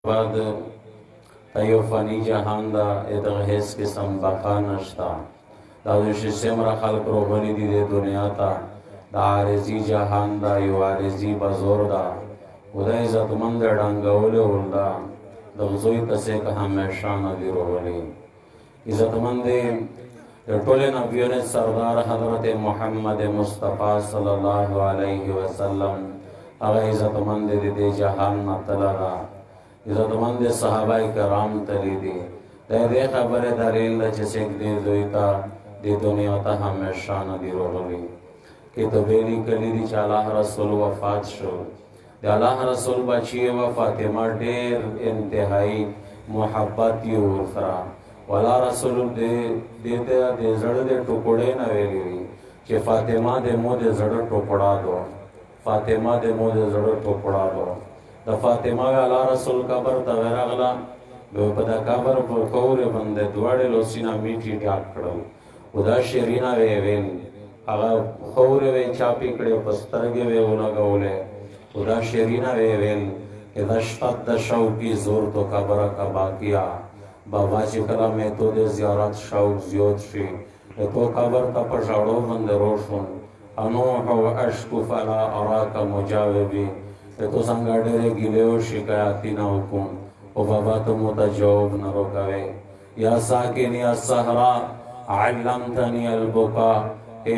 بعد ایو فانی جهان دا ادغه هیڅ قسم بقا نشتا دا د شمره خلق روغلی دي د دنیا ته دا عارضی جهان دا یو عارضی بزور دا خدای عزتمند ډنګولې ولدا د غزوی تسه که همیشه نه دی روغلی عزتمند د ټول نبیانو سردار حضرت محمد مصطفی صلی الله علیه وسلم هغه عزتمند دي جهان مطلع عزتمند صحابه کرام تلی دی دې خبره دلیل چې څنګه دې دوی ته د دنیا ته همیشه نه دی روغلی کې ته ویلي کلی دی چې الله رسول وفات شو د الله رسول بچی و فاطمه ډېر انتهایی محبت یې ورسره ولا رسول دې ته د زړه د ټوکړې نه ویلي چې فاطمه د مو د زړه ټوکړا دو فاطمه د مو د زړه ټوکړا دو د فاطمه الله رسول قبر ته ورغلا په دا قبر په کور باندې دواړه لوسینا میټي ډاک کړو خدا شیرینا ویل هغه خور وی چاپی کړي پسترګې وی ولګولې خدا شیرینا ویل اذا اشتد شوقی زور تو قبر کا باقیا بابا چې کله مې تو د زیارت شوق زیات شي تو قبر ته په ژړو باندې روشون انو هو اشکو فلا اراک مجاوبی تو څنګه ډېرې ګیلې او شکایتي نه وکوم او بابا ته مو ته جواب نه روکوي یا ساکنی الصحرا علمتنی البکا اے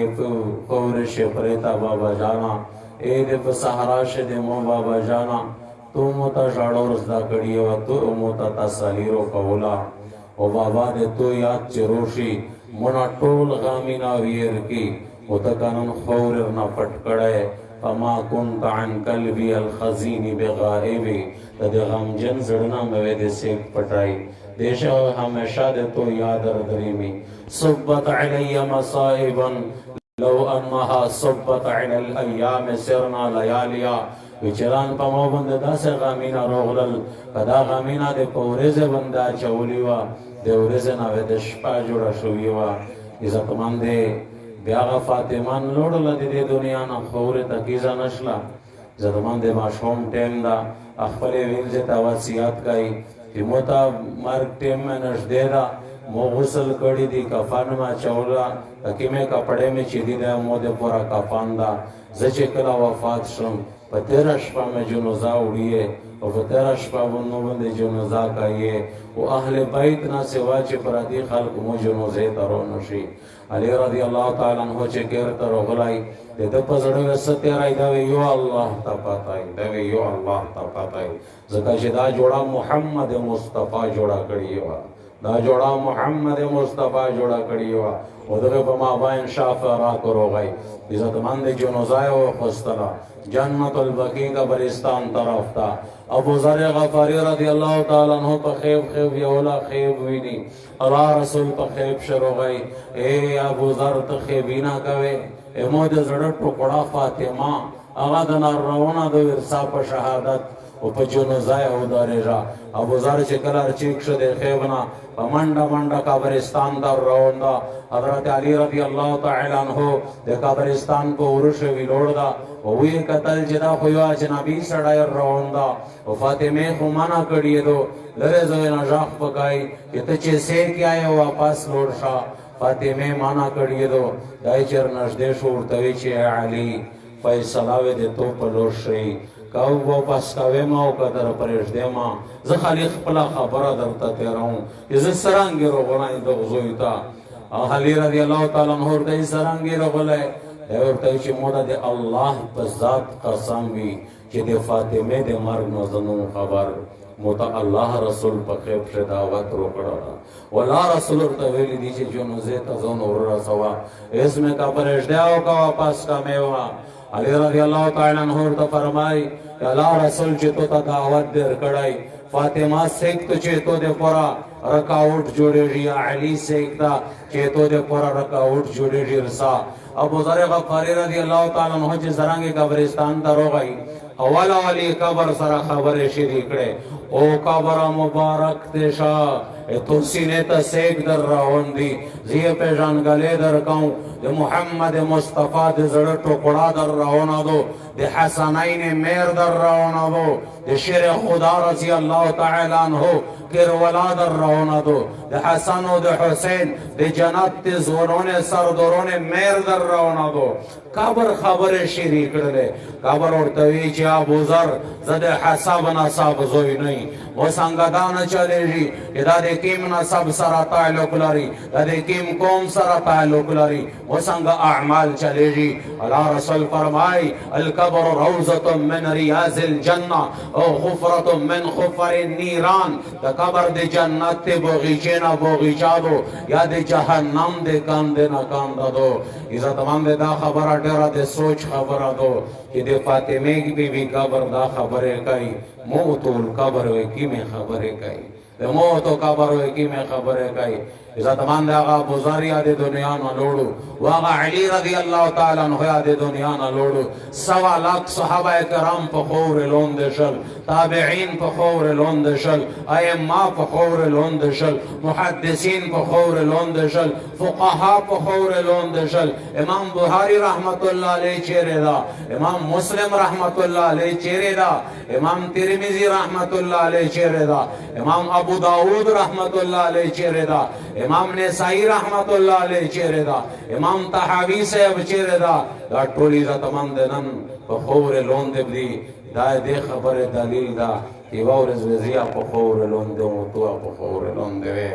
خور شپریتا بابا جانا اے دې په صحرا شه دې مو بابا جانا تو مو ته ژړو زده کړي او تو مو ته تسلی روکولا او بابا دې تو یاد چې روشي مونږ ټول غامینا ویر کی او ته قانون خور نه پټ کړه فما كنت عن قلبي الخزين بغائبي د غمجن زړه مې د سیک پټای دیشه همیشه د تو یاد درېمي صبت علی مصائب لو انها صبت علی الايام سرنا لياليا وچران په مو باندې داسه غمینا روغلل کدا غمینا د پورزه بندا چولی وا د ورزه نه د شپه جوړه شوی وا عزتمند بیا فاطمان لوړل د دنیا نه خورې تکیزه نشلا زدمان د ماشوم ټیم دا خپل وینځه ته وصیت کوي چې موتا مرګ ټیم نشدې دا مو غسل کړي دي کفن ما چولا تکي مې کپڑے مې چې دي دا مو د پورا کفن دا زچ کلا وفات شم په 13 شپه مې جنازه وړي او په 13 شپه باندې جنازه کوي او اهل بیت نه سوا چې پردي خلق مو جنازه ترو نشي علی رضی الله تعالی عنہ چې ګرته روغلای د په زړه وسته راي دا یو الله تپاتای دا یو الله تپاتای ځکه چې دا جوړه محمد مصطفی جوړه کړی و دا جوړه محمد مصطفی جوړه کړی و او دغه په ما باندې شافعه کوروغای عزتمند جنازه او خستلا جنت البقیع قبرستان طرف تا ابو ذر غفاری رضی اللہ تعالی عنہ په خیب یولا خیب ویني الله رسول په خیب شروغای اے ابو ذر ته خیبینا کوي امو د زړه ټوکړه فاطمه هغه د نارونه د ورثه په شهادت او په جنازه او دارجا ابو ذر چې کله چیک شو د خیبنا په منډه قبرستان در رواندا حضرت علی رضی الله تعالی عنہ د قبرستان په ورشه ویلوړدا او وی قتل جدا خو جنابی سړی رواندا او فاطمه خو معنا کړی دو لره زوی نه ځخ پکای ته چې سیر کیای واپس لوړ شه فاطمه معنا کړی دو دای چر نږدې شو ورته چې علی فیصله و دې تو په لور شي کاو واپس کاوه ما او قدر پرېښ دې ما زه خالق خپل خبره درته تیراو زه سرانګي روغنای د غزوی تا علی رضی الله تعالی عنہ ورته سرانګي روغلای ورته چې موږ د الله په ذات قسم وي چې د فاطمه د مرګ نو زنو خبر موږ الله رسول په خیب شه دعوت وکړه ولا رسول ته ویل دي چې جنازه ته ځون ور رسوا اسمه کا پرېښ دې او کا واپس کا میوا علی رضی الله تعالی عنہ ته فرمای الله رسول چې تو دعوت در کړای فاطمه سیک ته چې تو د پورا رکاوټ جوړېږي علی سیک دا چې تو د پورا رکاوټ جوړېږي رسا ابو ذر غفاری رضی الله تعالی عنہ چې زرانګي قبرستان ته روغای اول علی قبر سره خبره شری کړي او قبر مبارک دیشا تو سینه ته سیک در روان دي زیه پیژان غلې در کوم د محمد مصطفی د زړه ټوکړه در روانه دو د حسنین میر در روانه د شیر خدا رضی الله تعالی عنہ کربلا در روانه د حسن و د حسین د جنت زورون سردورون میر در روانه قبر خبر شیری کړل قبر ورته وی چې ابو ذر زد حساب نسب زوی نه و څنګه دا نه چلېږي چې دا د کیم نسب سره تعلق لري دا د کیم قوم سره تعلق لري و څنګه اعمال چلېږي الله رسول فرمای القبر روضه من ریاض الجنه او حفره من حفر النيران دا قبر د جنت بغیچه نه بغیچا دو یا د جهنم د کاند نه کاند دو عزتمند دا خبره ډیره د سوچ خبره دو چې د فاطمه کی بیبي قبر دا خبره کوي موت القبر وی کی میں خبره کوي د موت او قبر وی کی میں خبره کوي عزتمند هغه ابو ذر یاد دنیا نه لوړو واغه علی رضی الله تعالی عنہ یاد دنیا نه لوړو سوا لاک صحابه کرام په خور لوند شل تابعین په خور لوند شل ائمه په خور لوند شل محدثین په خور لوند شل فقها په خور لوند شل امام بخاری رحمت الله علیه چیرې دا امام مسلم رحمت الله علیه چیرې دا امام ترمذی رحمت الله علیه چیرې دا امام ابو داود رحمت الله علیه چیرې دا امام نسائی رحمت الله علیه چیرې دا امام طحاوی صاحب چیرې دا دا ټول عزتمند نن په خور لوند دی دا دې خبره دلیل دا چې ورځ وزیا په خور لوند او تو په خور لوند وي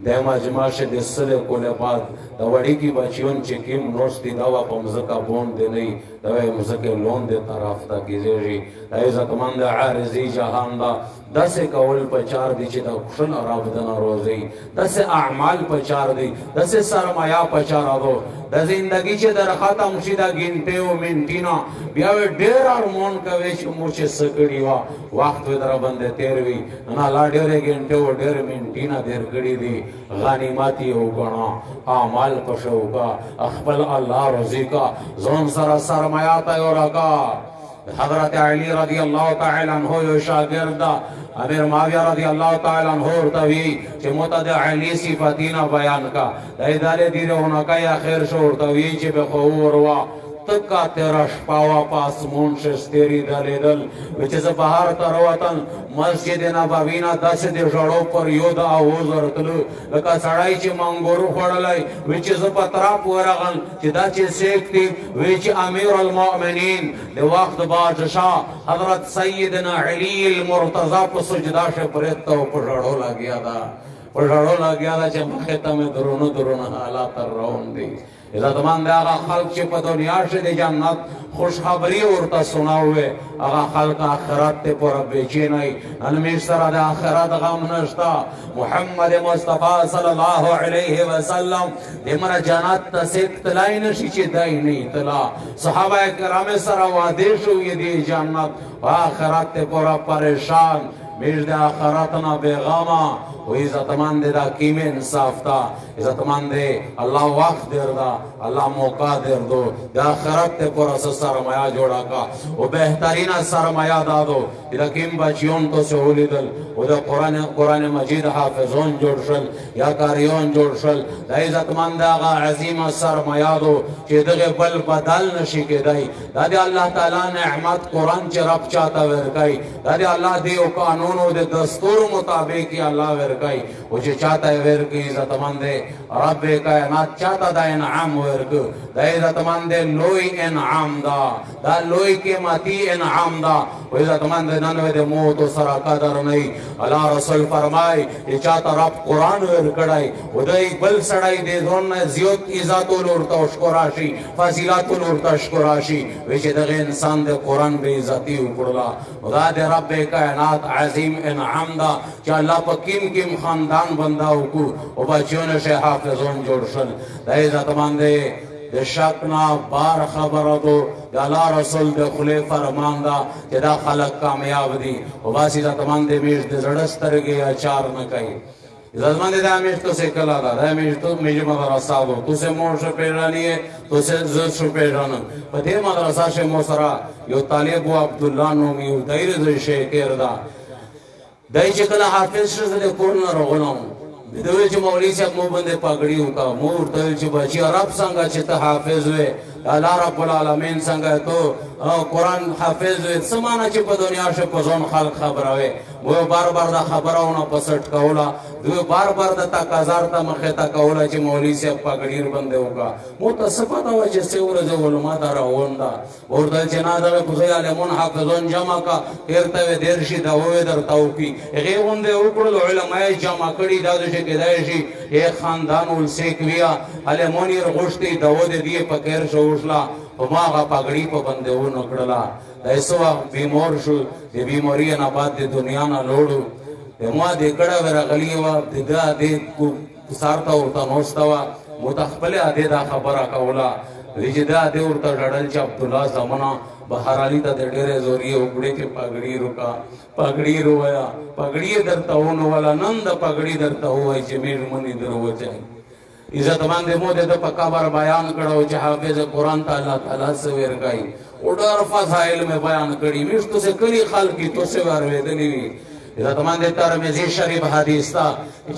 د مجمع شه د سره کوله بعد د وړي کی بچیون چې کیم نوښ دی دا په مزکا بون دی نه دا مزکه لوند طرف ته کیږي د عزتمند عارضی جهان دا دسه کول په چار دی چې دا خپل رب د ناروزي دسه اعمال په چار دی دسه سرمایا په چار دو د زندگی چې در ختم شي دا ګنټه او منټینا بیا ډېر ارمون کوي چې مو چې سګړی وا وخت در باندې تیر وی نه لا ډېر ګنټه او ډېر منټینا دیر کړی دی غنیمت یو غنا اعمال پښو کا خپل الله رضی کا زون سره سرمایا تا یو راکا حضرت علی رضی الله تعالی عنہ یو شاگرد امیر معاویہ رضی اللہ تعالی عنہ ورتوی چې متد علی صفاتینا بیان کا دایدار دیره هناکا یا خیر شو ورتوی چې به خور وا تکا تیرا شپاوا پاسمون شستری دلیدل وچ ز بهار تر وطن مسجد نبوی نا داس دې جوړو پر یو د اوز ورتلو لکه سړای چې منګورو خړلای وچ ز پترا پورغن چې دا چې سیکتی وچ امیر المؤمنین د وخت بادشاہ حضرت سیدنا علی المرتضی په سجدا شه پرته او په جوړو لاګیا دا په جوړو لاګیا دا چې مخه ته درونو حالات روان دي عزتمند هغه خلق چې په دنیا کې د جنت خوشخبری ورته سناوي هغه خلق آخرت ته پر بیچینای ان سره د آخرت غم نشتا محمد مصطفی صلی الله علیه وسلم دمر جنت ته سکت لاین شي چې دای نه تلا صحابه کرام سره وعده شو دی جنت آخرت ته پر پریشان میش د آخرتنا بیغاما و عزتمند دا کیم انصاف تا عزتمند اللہ وقت دیر دا اللہ موقع دیر دو دا آخرت تے پر اس سرمایہ جوڑا کا و بہترین سرمایہ دا دو دا کیم بچیون تو سہولی دل و دا قرآن مجید حافظون جوڑ شل یا کاریون جوڑ شل دا عزتمند آغا عظیم سرمایہ دو چی دغی بل بدل نشی کے دائی دا دی اللہ تعالی نعمت قرآن چی رب چاہتا ورکائی دا دی اللہ دیو قانونو دی دستور مطابقی اللہ ورکائی وہ چی چاہتا ہے ورکی عزتمند رب کائنات چاہتا دا انعام ورکو دا عزتمند لوی انعام دا لوی قیمتی انعام دا وہ عزتمند ننوے دے موت و سرا قدر نہیں اللہ رسول فرمائی یہ چاہتا رب قرآن ورکڑائی وہ دا ایک بل سڑائی دے دون زیوت عزتو لورتا شکراشی فضیلاتو لورتا شکراشی ویچے دغی انسان دے قرآن بے عزتی اکڑلا خدا دے رب کائنات عظیم انعام دا چا اللہ پا کم خاندان بنداو کو و بچیون شے حافظون جوڑ شل دا عزتمند دے شکنا بار خبر دو دا اللہ رسول دے خلی فرمان دا کہ دا خلق کامیاب دی و باسی عزتمند دے میش دے زڑستر گے اچار نکائی عزتمند دے امیش تو سے کلا دا دا امیش تو میجی مدرسہ دو تو سے مور شو پیرانی ہے تو سے زد شو پیرانی پا دے مدرسہ شے موسرا یو طالب و عبداللہ نومی یو دیر زی شیکر دا دائی چکل حافظ شد دے کورنا رغناؤں دوی چې مولوی صاحب مو باندې پګړی وکا مور ته چې بچی عرب څنګه چې ته حافظ وې الله رب العالمین څنګه تو قرآن حافظ وي سمانه چې په دنیا شه په ځون خلق خبروي و بار بار دا خبرونه پسټ کولا دوی بار بار د تکازار ته مخه تا کولا چې مولوی صاحب پګړیر باندې وکا متصفه دا چې سورج علماء دا راوندا ورته چې نه دا کوزي علمون حافظون جمع کا هرته درشي دا وې درته وکي هغه غونډه وکړل علماء جمع کړي دا چې کېدای شي یو خاندان ولسیک ویا علمونی رغشتي دا و دې په کېر شوشلا او ماغه پګړی په باندې و نکړلا ایسو بیمار شو د بیماری نه بعد د دنیا نه لوړو ما د کړه ورغلی و د کو سارتا ورته نوستوا متخبل اده دا خبره کولا وجدا د ورته ډړل چې عبد الله زمانہ بهر علي ته ډېرې زوري وګړي چې پګړی روکا پګړی رویا پګړی درته ونه ولا نند پګړی درته وای چې میر منی درو چي عزت باندې مو د پکابر بیان کړو چې حافظ قرآن تعالی سویر گئی اډر فضائل میں بیان کړي مشتو سے کلی خلقی تو سے ور ویدلی وی عزت باندې ترمذی شریف حدیث تا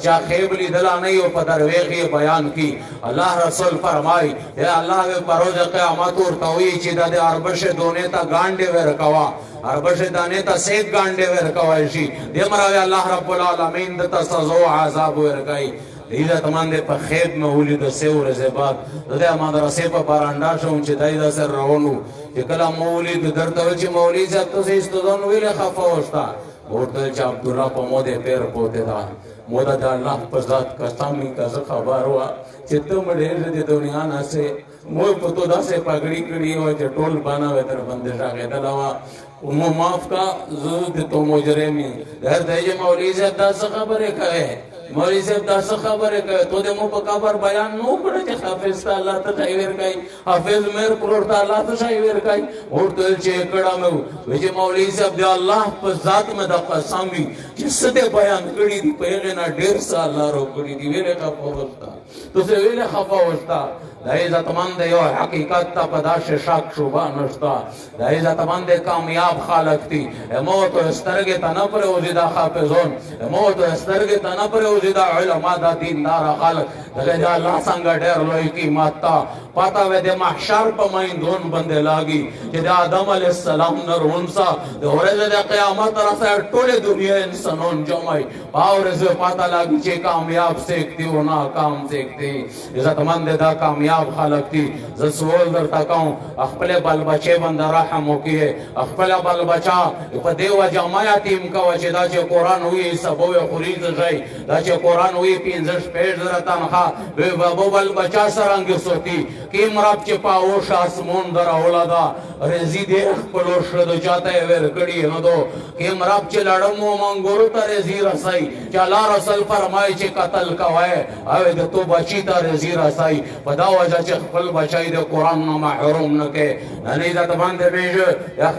چا خیبلی دلا نہیں او پدر ویغی بیان کی اللہ رسول فرمائی یا اللہ و پروز قیامت اور توئی چې د اربش دونه تا گانډه ورکوا اربش دانه تا سیک گانډه ورکوا شي دمراوی الله رب العالمین د تسزو عذاب ورکای عزت مند په خیب میں ولید سور زباد د مدرسې په بارانډا شوم چې دای د سر روانو چې کله مولید درته چې مولید ته سې استودون ویل خفا وستا ورته چې عبد الله په مو دې پیر پوته دا مو د الله په ذات قسم کا خبر وا چې ته مړې د دنیا نه سه مو په تو دا سه پګړی کړی و چې ټول بانا وتر باندې راغې دلوا مو معاف کا زود تو مجرمی در دې مولوی صاحب دا خبره کوي مولوی صاحب دا خبره کوي ته د مو په خبر بیان نو کړی چې حافظ الله ته شاعر کوي حافظ میر پرور ته الله ته شاعر کوي ورته چې کړه مې چې مولوی صاحب د الله په ذات مې د قسم وي چې ست بیان کړی دی په نه ډیر سال لارو کړی دی ویله کا پوښتا تو څه ویله خفا وستا د عزت مند یو حقیقت ته پداش شک شوبه نشتا د عزت مند کامیاب خالق دی موت استرګه ته نه پر وجدا حافظون موت استرګه ته نه پر وجدا علما د دیندار خالق دغه الله څنګه ډېر لوی قیمت تا پتا و د محشر په میندون باندې لاګي چې د آدم علی السلام نور ونسا د ورځې د قیامت راځي ټول دنیا انسانون جمعي باورز پتا لاګي چې کامیاب سیکتی او ناکام سیکتی عزت مند دا کامیاب خالق دی ز سوال درته کوم خپل بل بچي باندې رحم وکړي خپل بل بچا په دیو جماعت تیم کا چې دا چې قران وی سبو خوريز ځای دا چې قران وی 15 پیج درته به بابو بل بچا سرنګ سوتی کیم رب چې پاوش اسمون در اولادا رزي دې خپل شد چاته ور کړي نو دو کیم رب چې لړمو منګورو ته رزي رسای چې الله رسول فرمای چې قتل کوي او د تو بچی ته رزي رسای په دا وجه چې خپل بچی د قران نه محروم نه کې نه عزت باندې بیج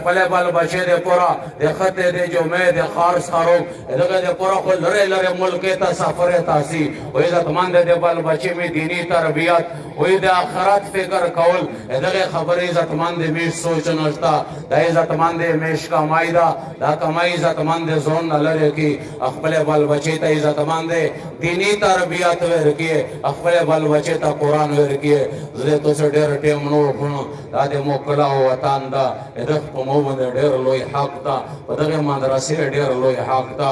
خپل بل بچی د پورا د خطه د جمعه د خارس خارو دغه د پورا خو لره لره ملک ته سفر تاسي او عزت باندې د بل بچی می دینی تربیت وې د آخرت فکر کول دغه خبرې عزت مند میش سوچ نشتا د عزت مند میش کمای دا کمای عزت مند زون لره کی خپل بل بچی ته عزت مند دینی تربیت ورکی خپل بل بچی ته قران ورکی زه تو سره ډېر ټیم نو غونو دا د موکلا وطن دا دغه په مو باندې ډېر لوی حق دا په دغه مدرسې ډېر لوی حق دا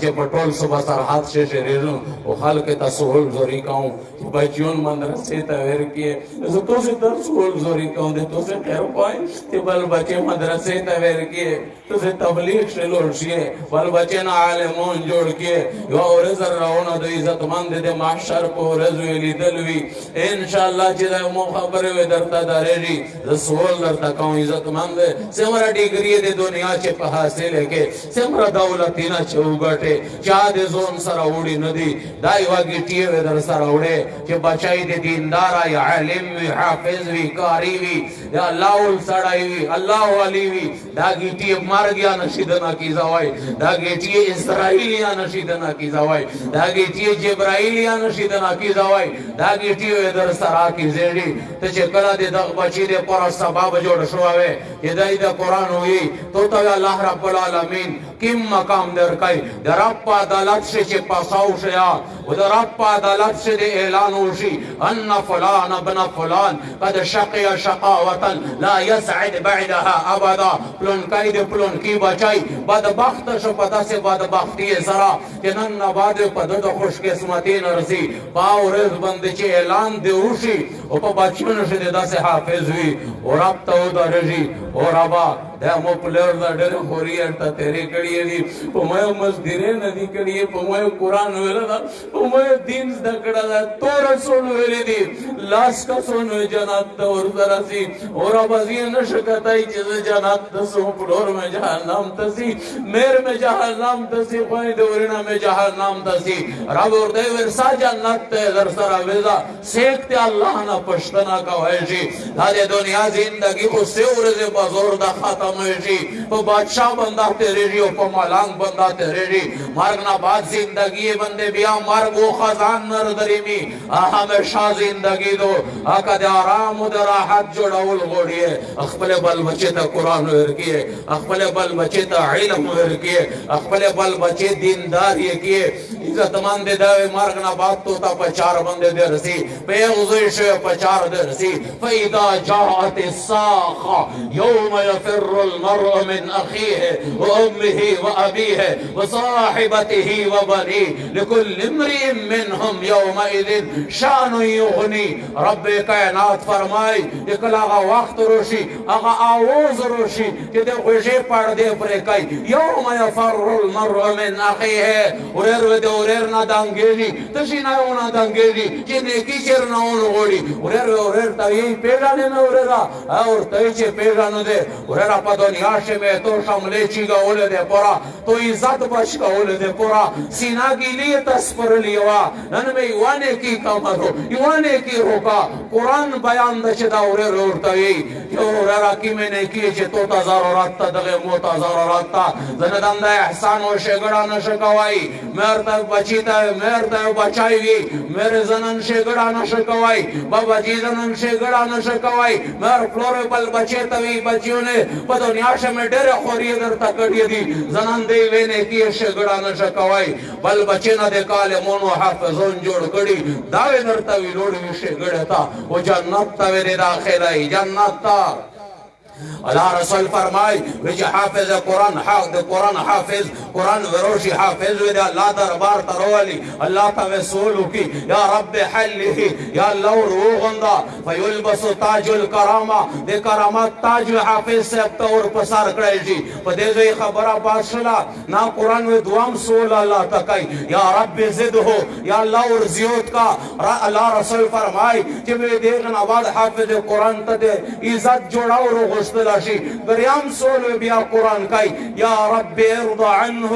چې په ټول صبح سرحد شې ریزو او خلک ته سهول زوري کوم بچون مدرسې ته ورکی زه تو سره در سهول زوري کوم د تو سره خیر پای چې بل بچي مدرسې ته ورکی تو سره تبلیغ شلول شي بل بچي نه عالمون جوړ کې یو ورځ راونه د عزت مند د محشر په ورځ ویلیدل وی ان شاء الله چې مو خبره و درته درېږي رسول درته کوم عزت مند سمره ډیګری د دنیا چې په حاصل کې سمره دولت نه چوغټه چا د زون سره وړي ندي دای واګټي و در سره وړي چې بچای د دیندار یا عالم وی حافظ وی قاری وی یا الله ول سړای وی الله والی وی دا ګټي مارګیا نشیدنا کی زوای دا ګټي اسرائیلیا نشیدنا کی زوای دا ګټي جبرائیلیا نشیدنا کی زوای دا ګټي و در سره کی زیړي ته چې کله د دغ بچی د پر سبب جوړ شوې چې دای د قران وي تو ته الله رب العالمین کیم مقام درکای در رب عدالت چې پاساو شیا و در رب عدالت چې اعلان وشي ان فلان ابن فلان قد شقي شقاوه لا يسعد بعدها ابدا پلون کای د پلون کی بچای بدبخت شو پتا سے بدبختی سرا چې نن بعد په د خوش قسمتي نرسي باورز بند چې اعلان دی وشي او په بچونو شه داسې حافظ وي او رب ته درجي او ربا د مو پلر د ډېر خوري ته تیرې کړي دي په مې مزدیره ندی کړي په مې قران ویل دا په مې دین زده کړه دا تور سون ویل دي لاس کا سون جنت ته ور درسي او ربا زی نشکتای چې جنت ته سو پلور مې جهنم ته سي مېر مې جهنم ته سي پای دورنا مې جهنم ته سي رب ور دې ورسا جنت ته در سره ویلا سیکته الله نه پښتنا کوي شي دا د دنیا زندگی خو سه ورځې بازار د ختم شي په بادشاہ بندا تیرېږي او په ملنګ بندا تیرېږي مرګ نه بعد زندگی بندے بیا مرګ او خزان نر دریمی همیشه زندگی دو اکا د آرام او د راحت جوړول غوړي خپل بل بچی ته قران ورکیه خپل بل بچی ته علم ورکیه خپل بل بچی دیندار یې کیه عزت مند دی مرګ نه بعد تو تا په چار بندے درسي په غوځي شو په چار درسي فاذا جاءت الساخه يوم يفر المرء من اخيه وامه وابيه وصاحبته وبنيه لكل امرئ منهم يومئذ شان يغني رب کائنات فرمای اکلاغه وخت روشي هغه आवाज روشي چې د خوږه پړدې پرې کوي يوم يفر المرء من اخيه ورر نه دانګېږي تشي نه ونه دانګېږي چې نیکی چر نه ونغوړي ورر ته یې پیژانې نه وررا او ته چې پیژانې ده ورر په دنیا شه مې تو شاملې چې غول ده پورا تو عزت بچ غول ده پورا سینا ګیلی تسپر لیوا نن مې وانه کی کمرو یوانه کی ہوگا قران بیان د چې دا ورر ورته وي یو ورر کی مې نه کی چې تو ته ضرورت ته دغه مو ته ضرورت ته زنه د احسان او شګړه نشکوي مرته بچی ته مرته بچای وي مېر زنن شګړه نشکوي بابا جی زنن شګړه نشکوي مر فلور بل بچی ته وي بچونه په دنیا شه مې ډېر خوري درته کړی دي زنان دی وینه کې شګړه نشکوي بل بچی نه د کالمونو حافظون جوړ کړي دا درته وی لوړ وي شګړه تا او جنت ته دې داخله جنت تا اللہ رسول فرمائی ویچ حافظ قرآن حافظ قرآن وروشی حافظ ویدے اللہ دربار تروالی اللہ تا وصولو کی یا رب حلی یا اللہ روغندا فیلبسو تاج الکرامہ دے کرامات تاج حافظ سے اب تور پسار کرائی جی پا دے زوی خبرہ باشلا نا قرآن وی دوام سول اللہ تکائی یا رب زد ہو یا اللہ ورزیوت کا اللہ رسول فرمائی کہ وی دیکھن آباد حافظ قرآن تا دے عزت جوڑاو رو غشتلاشی بریام سول بیا قرآن کئی یا رب ارضا عنہ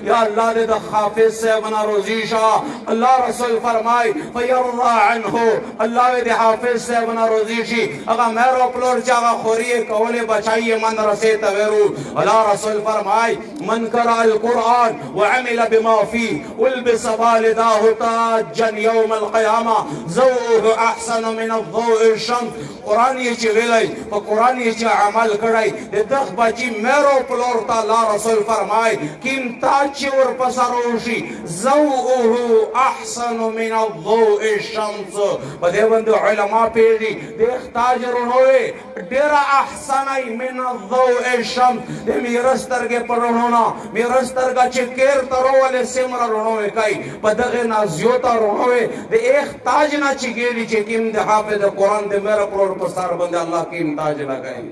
یا اللہ دے دا حافظ سے بنا روزیشا اللہ رسول فرمائی فیرضا عنہ اللہ دے حافظ سے بنا روزیشی اگا میرو پلور چاگا خوری کولے بچائیے من رسے تویرو اللہ رسول فرمائی من کرا القرآن وعمل بما فی والبس والداہ تاجا یوم القیامہ زوہ احسن من الضوء الشمس قرآن یہ چویلئی فقرآن یہ عمل کرائی دے دخ بچی میرو پلور تا اللہ رسول فرمائی کیم تاچی ور پسروشی زوؤہو احسن من الضوء الشمس و دے بند علماء پیجی دیکھ تاج رنوے دیرا احسنی من الضوء الشمس دے میرستر کے پر رنونا میرستر کا چکیر ترو والے سمر رنوے کئی پا دغینا زیوتا رنوے دے ایک تاج نا چکیلی چکیم دے حافظ قرآن دے میرا پلور پسار بندے اللہ کیم تاج لگائی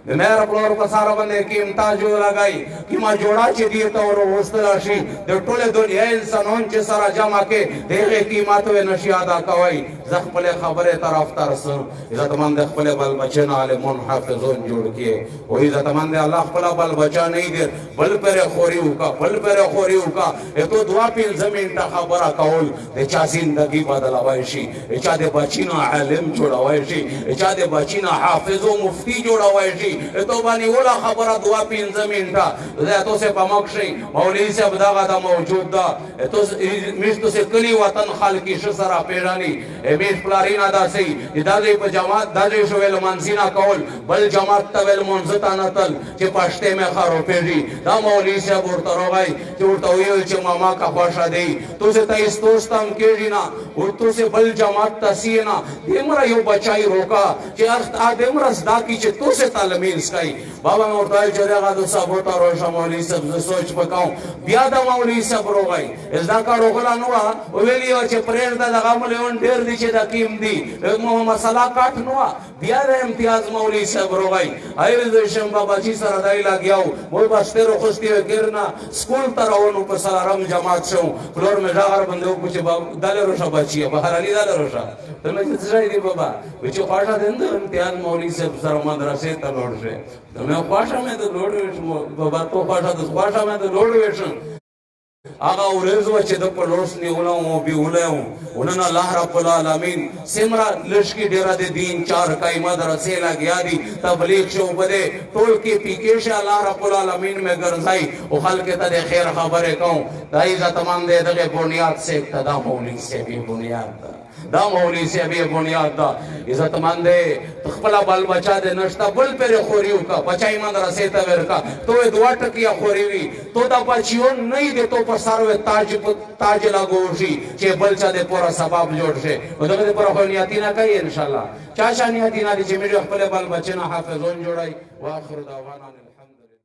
میرا پلور پسارا بندے کیم تاجو لگائی کیما جوڑا چی دیتا اور وستلاشی دے ٹولے دنیا انسانون چی سارا جمع کے دیغے قیماتوے نشی آدھا کوائی زخ پلے خبر طرف ترسن عزت مند پلے بل بچے نالے منحفظون جوڑ کیے وہی عزت مند اللہ پلا بل بچا نہیں دیر بل پر خوریو کا بل پر خوریو کا اے تو دعا پین زمین تا خبرہ کول دے چا زندگی بدل آوائشی اے چا دے بچینا علم جوڑ آوائشی اے چا دے بچینا حافظ و مفتی جوڑ آوائشی تو باندې ولا خبره دوا 15 منټه زه تاسو په مخشي مولوی صاحب دغه دا موجود ده تاسو مشتو سے کلی وطن خلقی شسرا پیرانی امیش پلارینا دا سی دا دې په جماعت دا دې شویل منزینا کول بل جماعت تول منځتا نتل چې پښته مې خارو پیږي دا مولوی صاحب ورته راغی چې ورته ویل چې ماما کا خوښه دی تاسو ته استوستم کېږي نه ورته سے بل جماعت تسینا دمر یو بچای روکا چې ارت دمر زدا کی چې تاسو تعلیم سکای بابا مې ورته چې هغه د صاحب ته روښه مولوی صاحب سوچ وکاو بیا دا مولوی صاحب راغی ازدا کا روغلا نو ویلی چې پرېږ دا دغه مليون ډېر دي چې دا کیم دي مسله کاټ نو بیا د امتیاز مولوی صاحب راغی ایل د شم بابا چې سره دای لاګیاو مو باسته روخستي وکړنا سکول ته راونو په سلام جماعت شو فلور مې ځاګر بندو چې بابا دل روښه بچي بهر علي دل روښه ته مې څه ځای دی بابا چې خواړه دند امتیاز مولوی صاحب سره مدرسې ته لوړ شه ته مې خواړه مې ته لوړ وې بابا تو خواړه مې ته لوړ وې آغا ورزو چې د پلوس نیولو او بیولو ونن الله رب العالمین سمرا لشکی ډیرا د دین چار کای مدرسې لګیا دي تبلیغ شو بده ټول کې پیکې شه الله رب العالمین میں ګرځای او خلک ته د خیر خبره کوم دای عزت مان دې دغه بنیاد سے ابتدا مولوی سے بھی بنیاد دا مولوی سے بھی بنیاد دا عزت مان دې خپل بال بچا دې نشتا بل پر خوريو کا بچای مدرسې ته ورکا تو دوا ټکیا خوري وی تو دا بچیو نه دې تو پر سره تاج لګوشي چې بل چا دې پورا سبب جوړ شي دغه پر خو نیتینا کوي ان شاء الله چا شانیتینا دې چې مې خپل بال بچنه حافظون جوړای واخر دعوانا